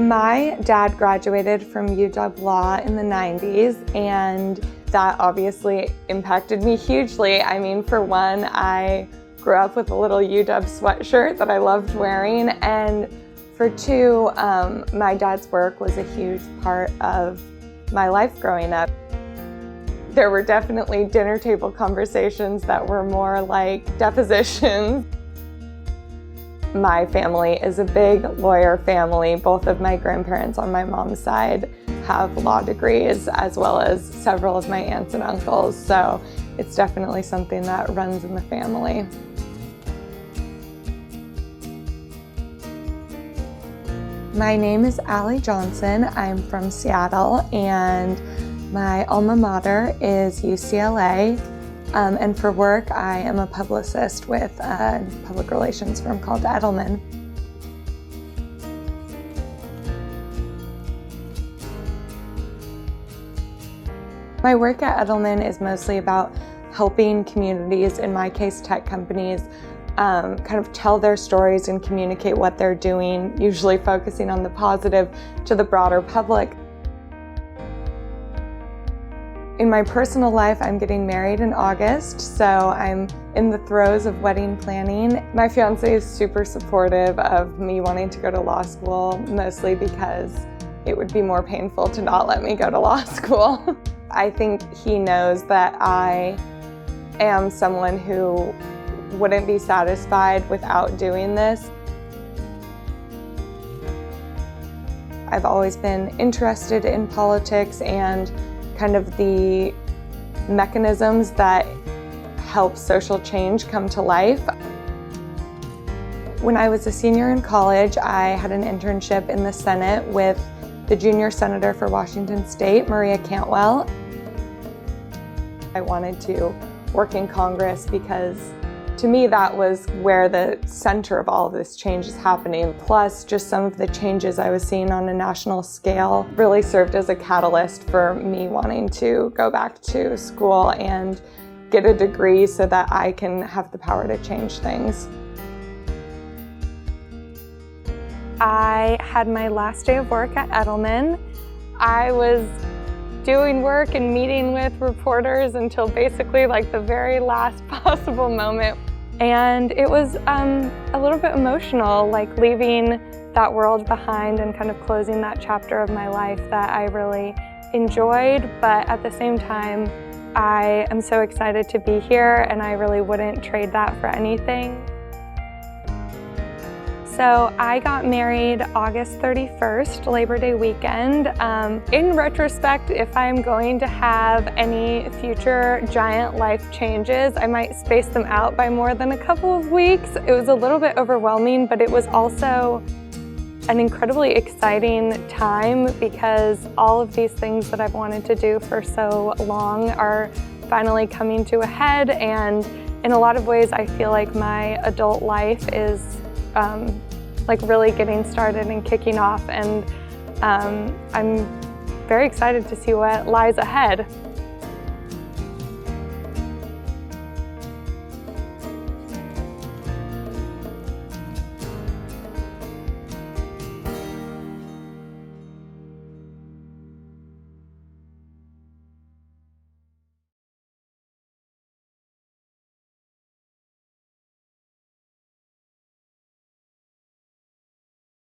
My dad graduated from UW Law in the 90s, and that obviously impacted me hugely. I mean, for one, I grew up with a little UW sweatshirt that I loved wearing, and for two, my dad's work was a huge part of my life growing up. There were definitely dinner table conversations that were more like depositions. My family is a big lawyer family. Both of my grandparents on my mom's side have law degrees, as well as several of my aunts and uncles, so it's definitely something that runs in the family. My name is Allie Johnson. I'm from Seattle, and my alma mater is UCLA. And for work, I am a publicist with a public relations firm called Edelman. My work at Edelman is mostly about helping communities, in my case tech companies, kind of tell their stories and communicate what they're doing, usually focusing on the positive to the broader public. In my personal life, I'm getting married in August, so I'm in the throes of wedding planning. My fiance is super supportive of me wanting to go to law school, mostly because it would be more painful to not let me go to law school. I think he knows that I am someone who wouldn't be satisfied without doing this. I've always been interested in politics and kind of the mechanisms that help social change come to life. When I was a senior in college, I had an internship in the Senate with the junior senator for Washington State, Maria Cantwell. I wanted to work in Congress because to me that was where the center of all of this change is happening. Plus, just some of the changes I was seeing on a national scale really served as a catalyst for me wanting to go back to school and get a degree so that I can have the power to change things. I had my last day of work at Edelman. I was doing work and meeting with reporters until basically like the very last possible moment. And it was a little bit emotional, like leaving that world behind and kind of closing that chapter of my life that I really enjoyed. But at the same time, I am so excited to be here, and I really wouldn't trade that for anything. So I got married August 31st, Labor Day weekend. In retrospect, if I'm going to have any future giant life changes, I might space them out by more than a couple of weeks. It was a little bit overwhelming, but it was also an incredibly exciting time because all of these things that I've wanted to do for so long are finally coming to a head, and in a lot of ways I feel like my adult life is like really getting started and kicking off, and I'm very excited to see what lies ahead.